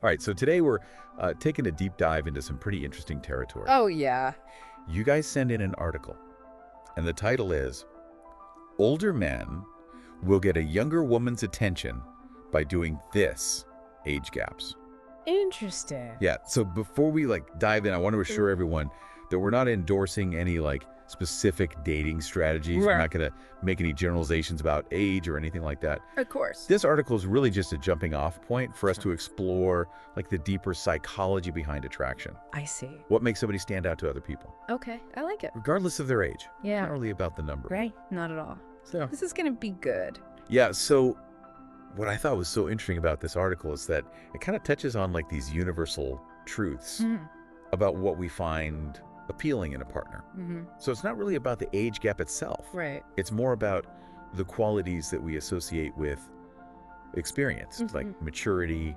All right, so today we're taking a deep dive into some pretty interesting territory. Oh, yeah. You guys send in an article, and the title is Older Men Will Get a Younger Woman's Attention by Doing This Age Gaps. Interesting. Yeah, so before we dive in, I want to assure everyone that we're not endorsing any specific dating strategies. We're not going to make any generalizations about age or anything like that. Of course. This article is really just a jumping off point for us to explore the deeper psychology behind attraction. I see. What makes somebody stand out to other people, Okay, I like it. regardless of their age. Yeah. Not really about the number. Right? Not at all. So, This is going to be good. yeah, so what I thought was so interesting about this article is that it kind of touches on these universal truths about what we find appealing in a partner. So it's not really about the age gap itself. Right. It's more about the qualities that we associate with experience, like maturity,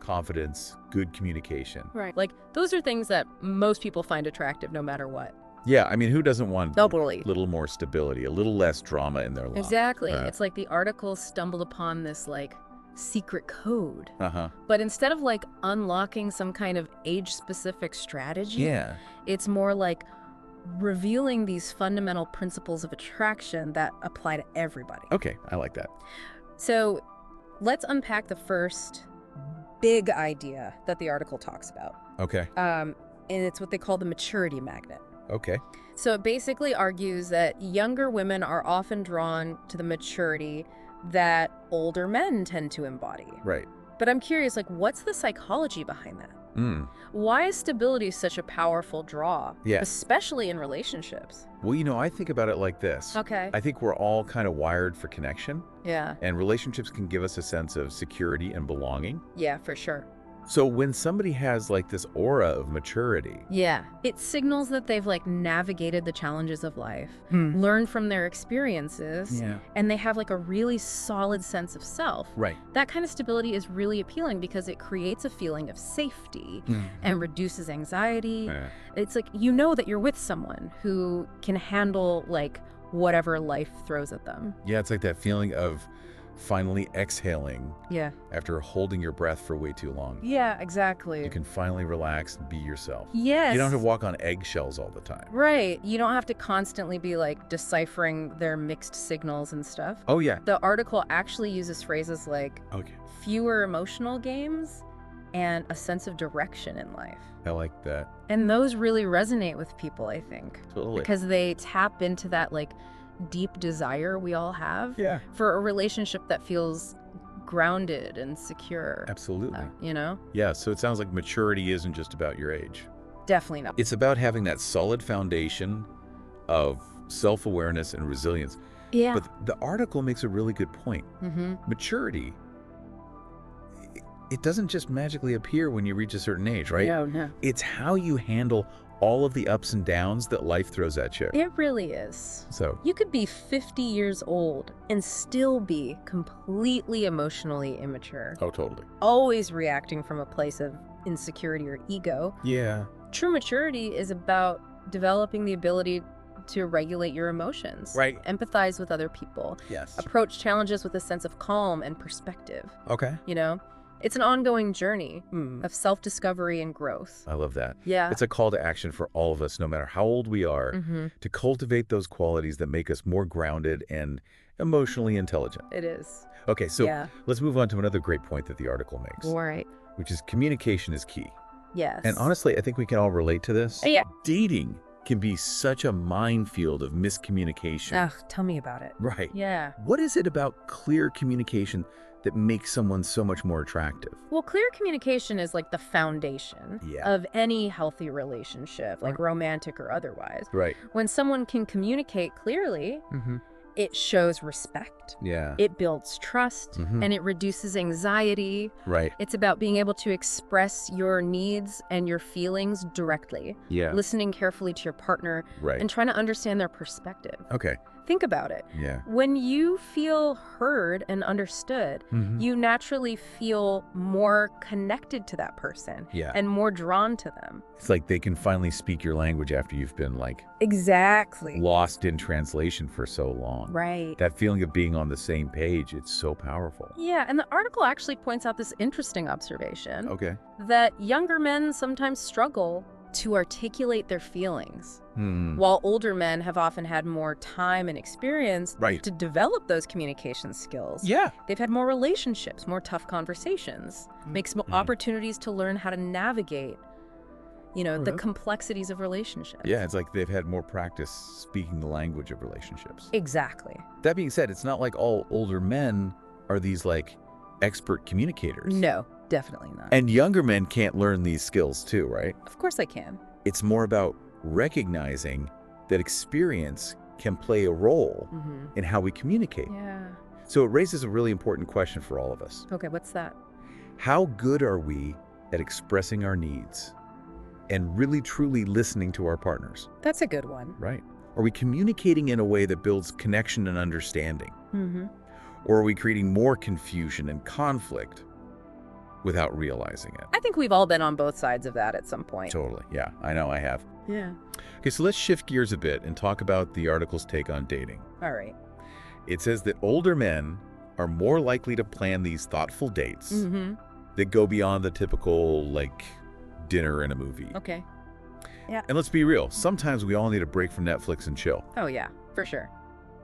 confidence, good communication. Right. Like, those are things that most people find attractive no matter what. Yeah, I mean, who doesn't want Totally. a little more stability, a little less drama in their life? Exactly. It's like the article stumbled upon this, secret code. Uh-huh. But instead of, unlocking some kind of age-specific strategy, Yeah. it's more like revealing these fundamental principles of attraction that apply to everybody. Okay, I like that. So let's unpack the first big idea that the article talks about. Okay. And it's what they call the maturity magnet. Okay. So it basically argues that younger women are often drawn to the maturity that older men tend to embody. Right. But I'm curious, what's the psychology behind that? Why is stability such a powerful draw? Yeah. Especially in relationships. Well, I think about it like this. Okay. I think we're all kind of wired for connection, Yeah. and relationships can give us a sense of security and belonging. Yeah, for sure. So when somebody has this aura of maturity, Yeah. It signals that they've navigated the challenges of life, learned from their experiences, Yeah. and they have a really solid sense of self. right. That kind of stability is really appealing because it creates a feeling of safety and reduces anxiety. It's that you're with someone who can handle whatever life throws at them. Yeah, it's like that feeling of finally exhaling Yeah. after holding your breath for way too long. Yeah, exactly. You can finally relax and be yourself. Yes. You don't have to walk on eggshells all the time. Right. You don't have to constantly be deciphering their mixed signals and stuff. Oh, yeah. The article actually uses phrases like Okay. fewer emotional games and a sense of direction in life. I like that. And those really resonate with people, I think. Totally. Because they tap into that deep desire we all have Yeah. for a relationship that feels grounded and secure. Absolutely. Yeah, so it sounds like maturity isn't just about your age. Definitely not. It's about having that solid foundation of self-awareness and resilience. Yeah. But the article makes a really good point. Mm-hmm. Maturity, it doesn't just magically appear when you reach a certain age, right? No. It's how you handle all of the ups and downs that life throws at you. It really is. So, You could be 50 years old and still be completely emotionally immature, oh, totally. always reacting from a place of insecurity or ego. Yeah. True maturity is about developing the ability to regulate your emotions, Right. empathize with other people, Yes. approach challenges with a sense of calm and perspective. Okay. It's an ongoing journey of self-discovery and growth. I love that. Yeah. It's a call to action for all of us, no matter how old we are, to cultivate those qualities that make us more grounded and emotionally intelligent. It is. Okay, so Yeah. let's move on to another great point that the article makes, All right. which is communication is key. Yes. And honestly, I think we can all relate to this. Yeah. Dating can be such a minefield of miscommunication. Ugh, tell me about it. Right. Yeah. What is it about clear communication that makes someone so much more attractive? Well, clear communication is the foundation Yeah. of any healthy relationship, romantic or otherwise. Right. When someone can communicate clearly, it shows respect, Yeah. it builds trust, and it reduces anxiety. Right. It's about being able to express your needs and your feelings directly, Yeah. listening carefully to your partner, Right. and trying to understand their perspective. Okay. Think about it. Yeah. When you feel heard and understood, you naturally feel more connected to that person and more drawn to them. It's like they can finally speak your language after you've been like Exactly. lost in translation for so long. Right. That feeling of being on the same page, it's so powerful. Yeah, and the article actually points out this interesting observation. Okay. That younger men sometimes struggle to articulate their feelings, while older men have often had more time and experience to develop those communication skills. Yeah. They've had more relationships, more tough conversations, makes more opportunities to learn how to navigate, the complexities of relationships. Yeah, it's like they've had more practice speaking the language of relationships. Exactly. That being said, it's not like all older men are these like expert communicators. No, definitely not. And younger men can't learn these skills too, right? Of course I can. It's more about recognizing that experience can play a role in how we communicate. Yeah. So it raises a really important question for all of us. Okay, what's that? How good are we at expressing our needs and really truly listening to our partners? That's a good one. Right. Are we communicating in a way that builds connection and understanding? Or are we creating more confusion and conflict without realizing it? I think we've all been on both sides of that at some point. Totally. Yeah, I know I have. Yeah. Okay, so let's shift gears a bit and talk about the article's take on dating. All right. It says that older men are more likely to plan these thoughtful dates that go beyond the typical, like, dinner and a movie. Okay. Yeah. And let's be real, sometimes we all need a break from Netflix and chill. Oh, yeah, for sure.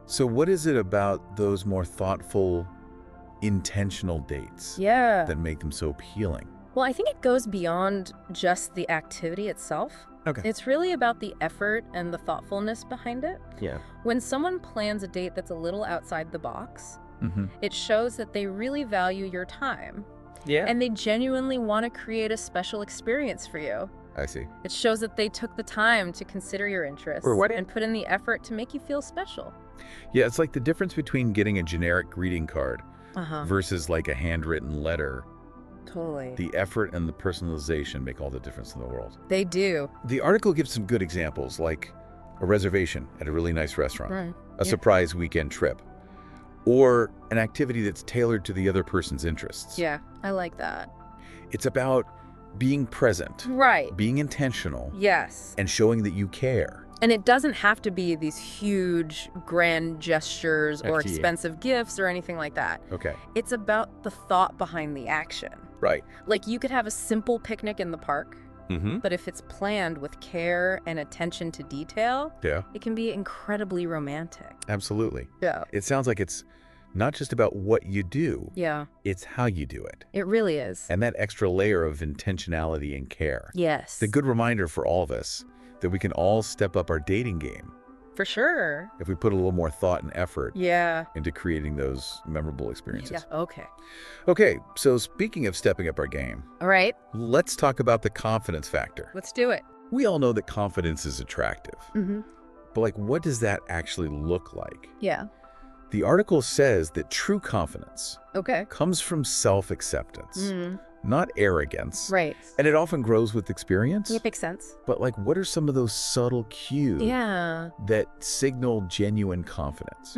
So what is it about those more thoughtful, intentional dates that make them so appealing? Well, I think it goes beyond just the activity itself. Okay. It's really about the effort and the thoughtfulness behind it. Yeah. When someone plans a date that's a little outside the box, it shows that they really value your time. Yeah. And they genuinely want to create a special experience for you. I see. It shows that they took the time to consider your interests and put in the effort to make you feel special. Yeah, it's like the difference between getting a generic greeting card versus like a handwritten letter. Totally. The effort and the personalization make all the difference in the world. They do. The article gives some good examples, like a reservation at a really nice restaurant, a surprise weekend trip, or an activity that's tailored to the other person's interests. Yeah, I like that. It's about being present, being intentional, and showing that you care. And it doesn't have to be these huge, grand gestures or expensive gifts or anything like that. Okay. It's about the thought behind the action. Right. Like, you could have a simple picnic in the park, but if it's planned with care and attention to detail, it can be incredibly romantic. Absolutely. Yeah. It sounds like it's not just about what you do. Yeah. It's how you do it. It really is. And that extra layer of intentionality and care. Yes. It's a good reminder for all of us that we can all step up our dating game. For sure. If we put a little more thought and effort Yeah. into creating those memorable experiences. Yeah. Okay. Okay, so speaking of stepping up our game, All right. let's talk about the confidence factor. Let's do it. We all know that confidence is attractive. But like, what does that actually look like? Yeah. The article says that true confidence Okay. comes from self-acceptance, not arrogance. Right. And it often grows with experience. It makes sense. But like, what are some of those subtle cues that signal genuine confidence?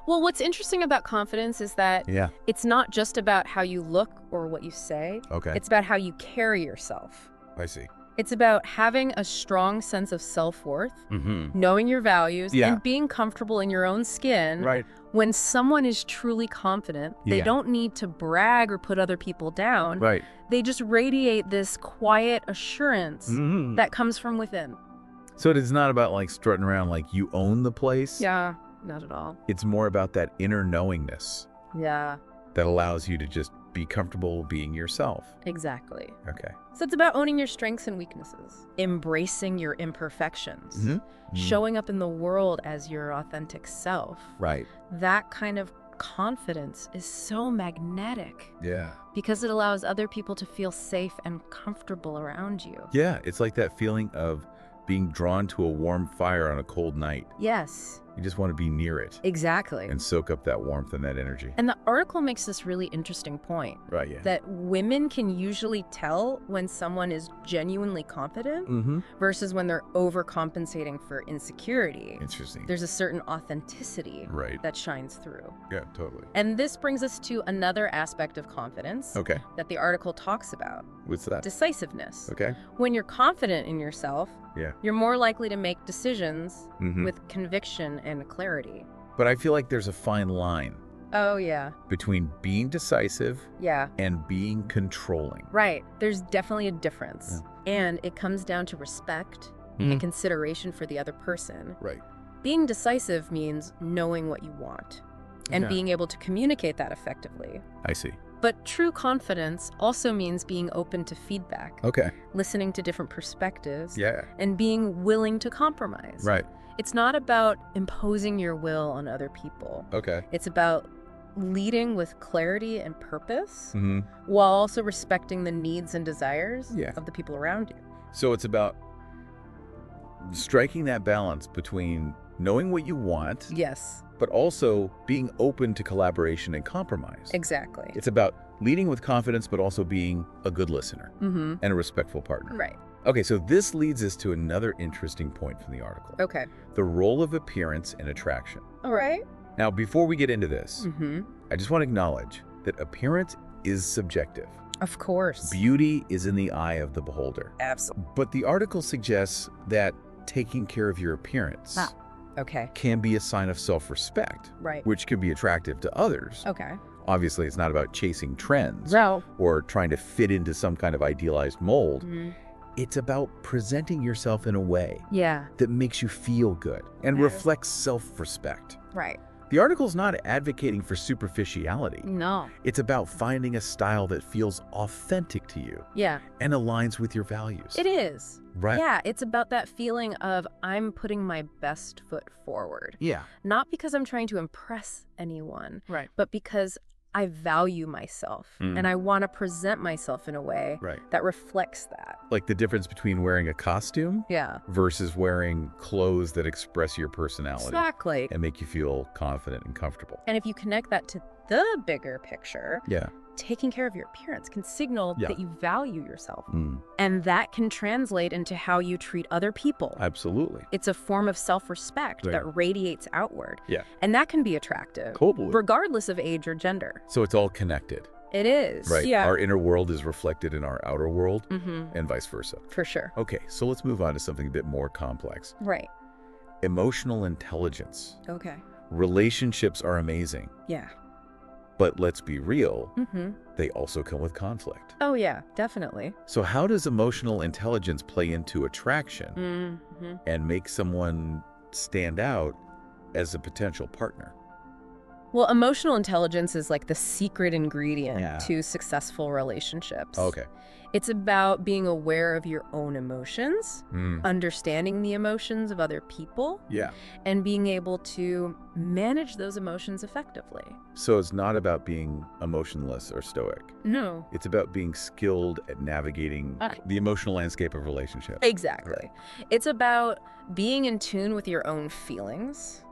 Well, what's interesting about confidence is that it's not just about how you look or what you say. Okay. It's about how you carry yourself. I see. It's about having a strong sense of self-worth, knowing your values, and being comfortable in your own skin. Right. When someone is truly confident, they don't need to brag or put other people down. Right. They just radiate this quiet assurance that comes from within. So it is not about like strutting around like you own the place. Yeah, not at all. It's more about that inner knowingness Yeah, that allows you to just be comfortable being yourself. exactly. Okay. So it's about owning your strengths and weaknesses, embracing your imperfections, showing up in the world as your authentic self. Right. That kind of confidence is so magnetic Yeah. because it allows other people to feel safe and comfortable around you. Yeah, it's like that feeling of being drawn to a warm fire on a cold night. Yes. You just want to be near it Exactly. and soak up that warmth and that energy. And the article makes this really interesting point. Right, yeah. That women can usually tell when someone is genuinely confident versus when they're overcompensating for insecurity. Interesting. There's a certain authenticity that shines through. Yeah, totally. And this brings us to another aspect of confidence that the article talks about. What's that? Decisiveness. Okay. When you're confident in yourself, you're more likely to make decisions with conviction and clarity. But I feel like there's a fine line Oh, yeah. between being decisive Yeah. and being controlling. Right. There's definitely a difference. And it comes down to respect and consideration for the other person. Right. Being decisive means knowing what you want and being able to communicate that effectively. I see. But true confidence also means being open to feedback, Okay. listening to different perspectives, Yeah. and being willing to compromise. Right. It's not about imposing your will on other people. Okay. It's about leading with clarity and purpose Mm-hmm. while also respecting the needs and desires Yeah. of the people around you. So it's about striking that balance between knowing what you want, Yes, but also being open to collaboration and compromise. exactly. It's about leading with confidence, but also being a good listener Mm-hmm. and a respectful partner. Right. Okay, so this leads us to another interesting point from the article. Okay. The role of appearance in attraction. All right. Now, before we get into this, Mm-hmm. I just want to acknowledge that appearance is subjective. Of course. Beauty is in the eye of the beholder. Absolutely. But the article suggests that taking care of your appearance Okay. can be a sign of self-respect, Right. which can be attractive to others. Okay. Obviously, it's not about chasing trends No. or trying to fit into some kind of idealized mold. Mm-hmm. It's about presenting yourself in a way Yeah. that makes you feel good and Yes. reflects self-respect. Right. The article's not advocating for superficiality. No. It's about finding a style that feels authentic to you Yeah. and aligns with your values. It is. Right. Yeah, it's about that feeling of I'm putting my best foot forward. Yeah. Not because I'm trying to impress anyone, Right. but because I value myself and I want to present myself in a way Right. that reflects that. Like the difference between wearing a costume Yeah. versus wearing clothes that express your personality Exactly. and make you feel confident and comfortable. And if you connect that to the bigger picture, Yeah. taking care of your appearance can signal Yeah. that you value yourself. Mm, And that can translate into how you treat other people. absolutely. It's a form of self-respect Right. that radiates outward. Yeah. And that can be attractive, Totally. regardless of age or gender. So it's all connected, It is. right? Yeah. Our inner world is reflected in our outer world Mm-hmm. and vice versa. For sure. Okay, so let's move on to something a bit more complex. Right. Emotional intelligence. Okay. Relationships are amazing, Yeah. but let's be real, Mm-hmm. they also come with conflict. Oh, yeah, definitely. So how does emotional intelligence play into attraction Mm-hmm. and make someone stand out as a potential partner? Well, emotional intelligence is like the secret ingredient Yeah. to successful relationships. Okay. It's about being aware of your own emotions, understanding the emotions of other people, Yeah. and being able to manage those emotions effectively. So it's not about being emotionless or stoic. No. It's about being skilled at navigating the emotional landscape of relationships. Exactly. It's about being in tune with your own feelings,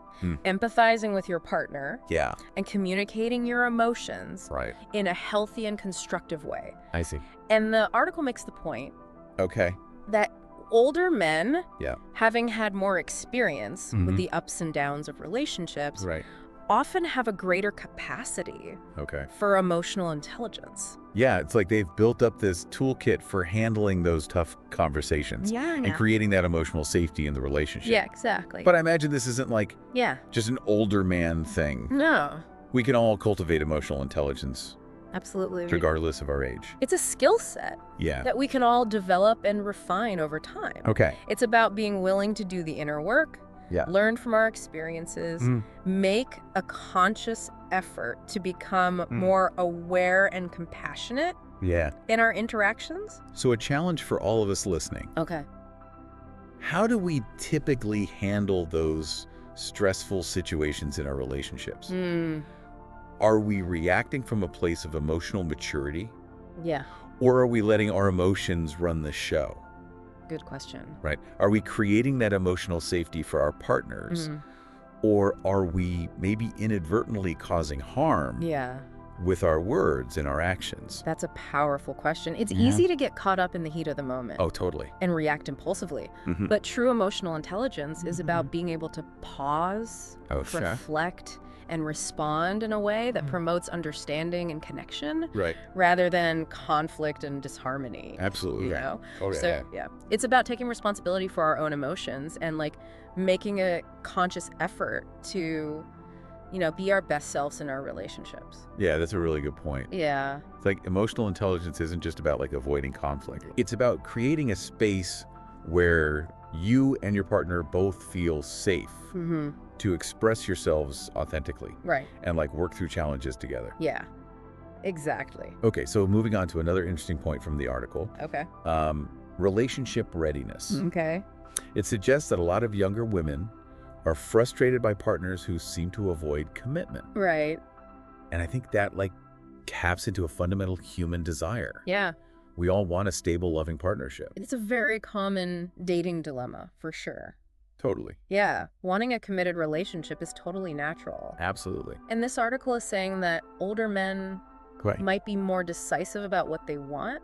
empathizing with your partner, Yeah. and communicating your emotions Right. in a healthy and constructive way. I see. And the article makes the point Okay. that older men, Yeah. having had more experience Mhm. with the ups and downs of relationships, Right. often have a greater capacity Okay. for emotional intelligence. Yeah, it's like they've built up this toolkit for handling those tough conversations and creating that emotional safety in the relationship. Yeah, exactly. But I imagine this isn't like yeah. just an older man thing. No, We can all cultivate emotional intelligence absolutely. regardless of our age. It's a skill set Yeah. that we can all develop and refine over time. Okay. It's about being willing to do the inner work, Yeah. learn from our experiences, make a conscious effort to become more aware and compassionate Yeah. in our interactions. So a challenge for all of us listening. Okay. How do we typically handle those stressful situations in our relationships? Are we reacting from a place of emotional maturity, Yeah. or are we letting our emotions run the show? Good question. Right? Are we creating that emotional safety for our partners, Or are we maybe inadvertently causing harm with our words and our actions? That's a powerful question. It's easy to get caught up in the heat of the moment. Oh, totally. And react impulsively. But true emotional intelligence is about being able to pause, reflect, and respond in a way that promotes understanding and connection, rather than conflict and disharmony. Absolutely. You know? It's about taking responsibility for our own emotions and like making a conscious effort to, you know, be our best selves in our relationships. Yeah, that's a really good point. Yeah. It's like emotional intelligence isn't just about like avoiding conflict. It's about creating a space where you and your partner both feel safe to express yourselves authentically. And like work through challenges together. Yeah, exactly. Okay, so moving on to another interesting point from the article. Relationship readiness. It suggests that a lot of younger women are frustrated by partners who seem to avoid commitment. And I think that like taps into a fundamental human desire. We all want a stable, loving partnership. It's a very common dating dilemma, for sure. Totally. Yeah, wanting a committed relationship is totally natural. Absolutely. And this article is saying that older men might be more decisive about what they want,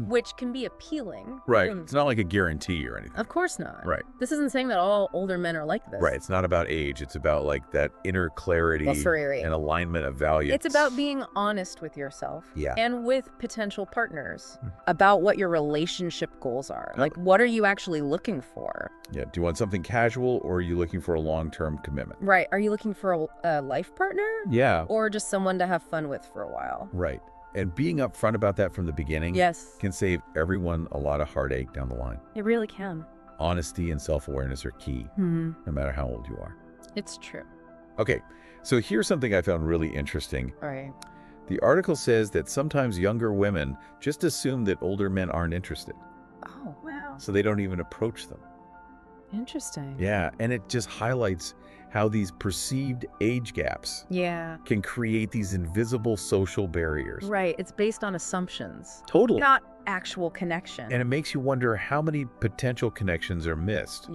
which can be appealing. It's not like a guarantee or anything. Of course not. This isn't saying that all older men are like this. It's not about age. It's about like that inner clarity and alignment of values. It's about being honest with yourself Yeah. and with potential partners about what your relationship goals are. Like, what are you actually looking for? Yeah. Do you want something casual or are you looking for a long-term commitment? Are you looking for a life partner? Yeah. Or just someone to have fun with for a while? And being upfront about that from the beginning can save everyone a lot of heartache down the line. It really can. Honesty and self-awareness are key, no matter how old you are. It's true. Okay, so here's something I found really interesting. The article says that sometimes younger women just assume that older men aren't interested. Oh, wow. So they don't even approach them. Interesting. Yeah, and it just highlights how these perceived age gaps can create these invisible social barriers. It's based on assumptions. Totally. Not actual connection. And it makes you wonder how many potential connections are missed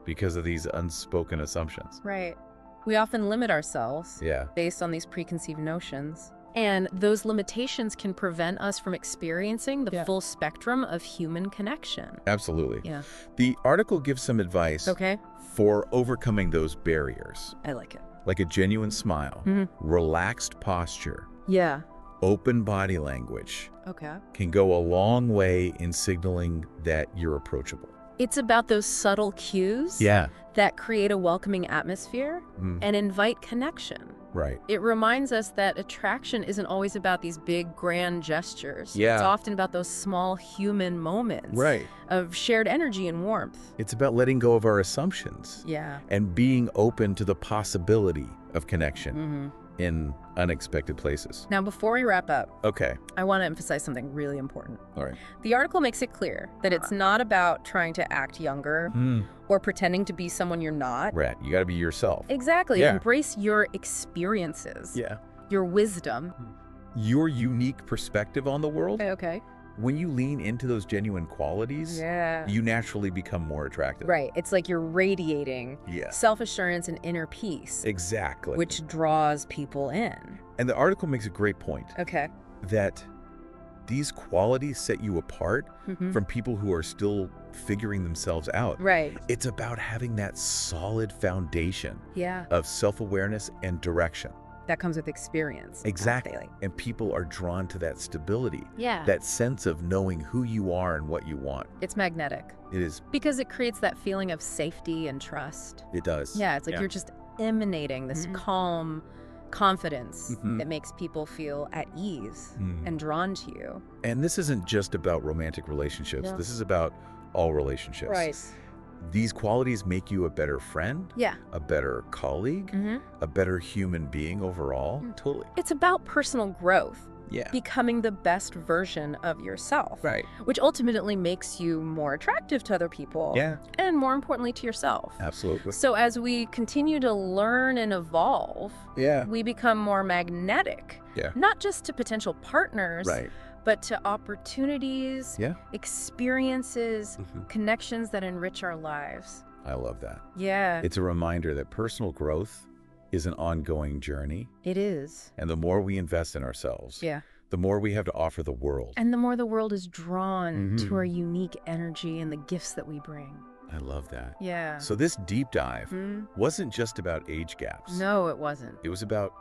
because of these unspoken assumptions. We often limit ourselves based on these preconceived notions. And those limitations can prevent us from experiencing the full spectrum of human connection. Absolutely. The article gives some advice for overcoming those barriers. I like it. Like a genuine smile, relaxed posture, open body language can go a long way in signaling that you're approachable. It's about those subtle cues that create a welcoming atmosphere and invite connection. It reminds us that attraction isn't always about these big, grand gestures. It's often about those small human moments of shared energy and warmth. It's about letting go of our assumptions and being open to the possibility of connection in unexpected places. Now, before we wrap up, I want to emphasize something really important. All right. The article makes it clear that it's not about trying to act younger or pretending to be someone you're not. You got to be yourself. Exactly. Embrace your experiences. Your wisdom. Your unique perspective on the world. Okay. When you lean into those genuine qualities, you naturally become more attractive. It's like you're radiating self-assurance and inner peace. Exactly. Which draws people in. And the article makes a great point. That these qualities set you apart from people who are still figuring themselves out. It's about having that solid foundation of self-awareness and direction. That comes with experience. Exactly. And people are drawn to that stability. That sense of knowing who you are and what you want. It's magnetic. It is. Because it creates that feeling of safety and trust. It does. It's like you're just emanating this calm confidence that makes people feel at ease and drawn to you. And this isn't just about romantic relationships. This is about all relationships. These qualities make you a better friend, a better colleague, a better human being overall. Totally. It's about personal growth. Becoming the best version of yourself. Which ultimately makes you more attractive to other people. And more importantly to yourself. Absolutely. So as we continue to learn and evolve, we become more magnetic. Not just to potential partners, but to opportunities, experiences, connections that enrich our lives. I love that. Yeah. It's a reminder that personal growth is an ongoing journey. It is. And the more we invest in ourselves, the more we have to offer the world. And the more the world is drawn to our unique energy and the gifts that we bring. I love that. Yeah. So this deep dive wasn't just about age gaps. No, it wasn't. It was about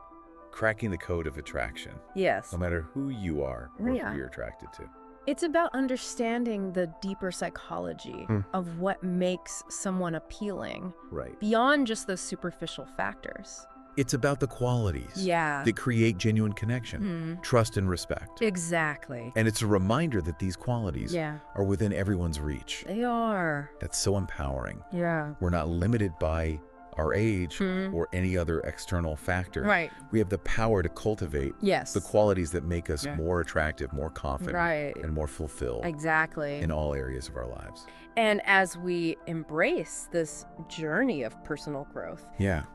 cracking the code of attraction. Yes. No matter who you are or who you're attracted to. It's about understanding the deeper psychology of what makes someone appealing. Right. Beyond just those superficial factors. It's about the qualities that create genuine connection, trust, and respect. Exactly. And it's a reminder that these qualities are within everyone's reach. They are. That's so empowering. Yeah. We're not limited by our age or any other external factor. Right. We have the power to cultivate the qualities that make us more attractive, more confident, and more fulfilled in all areas of our lives. And as we embrace this journey of personal growth,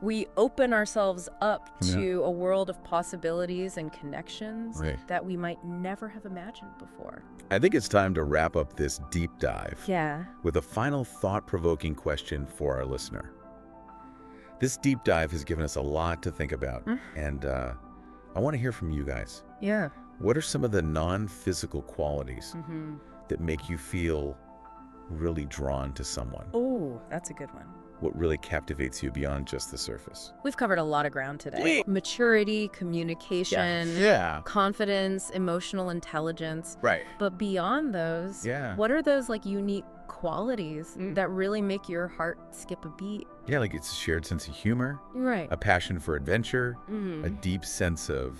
we open ourselves up to a world of possibilities and connections that we might never have imagined before. I think it's time to wrap up this deep dive with a final thought-provoking question for our listener. This deep dive has given us a lot to think about, and I want to hear from you guys. Yeah. What are some of the non-physical qualities that make you feel really drawn to someone? Oh, that's a good one. What really captivates you beyond just the surface? We've covered a lot of ground today. Maturity, communication, confidence, emotional intelligence. Right. But beyond those, what are those like unique qualities that really make your heart skip a beat? Yeah, like it's a shared sense of humor, right? A passion for adventure, a deep sense of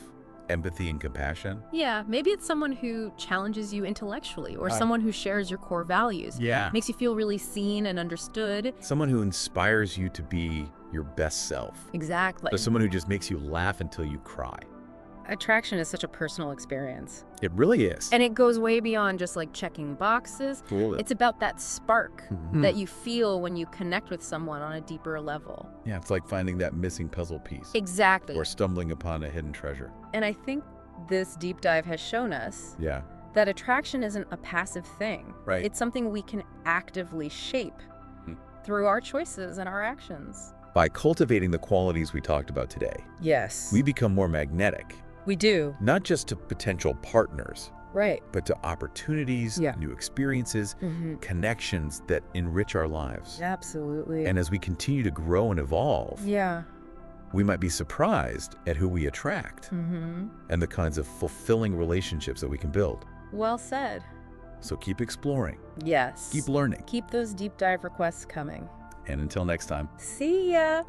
empathy and compassion. Yeah, maybe it's someone who challenges you intellectually or someone who shares your core values. Yeah. Makes you feel really seen and understood. Someone who inspires you to be your best self. Exactly. Or someone who just makes you laugh until you cry. Attraction is such a personal experience. It really is. And it goes way beyond just like checking boxes. Cool. It's about that spark that you feel when you connect with someone on a deeper level. Yeah, it's like finding that missing puzzle piece. Exactly. Or stumbling upon a hidden treasure. And I think this deep dive has shown us that attraction isn't a passive thing. Right. It's something we can actively shape through our choices and our actions. By cultivating the qualities we talked about today, we become more magnetic. We do. Not just to potential partners, right, but to opportunities, new experiences, connections that enrich our lives. Absolutely. And as we continue to grow and evolve, we might be surprised at who we attract and the kinds of fulfilling relationships that we can build. Well said. So keep exploring. Yes. Keep learning. Keep those deep dive requests coming. And until next time. See ya.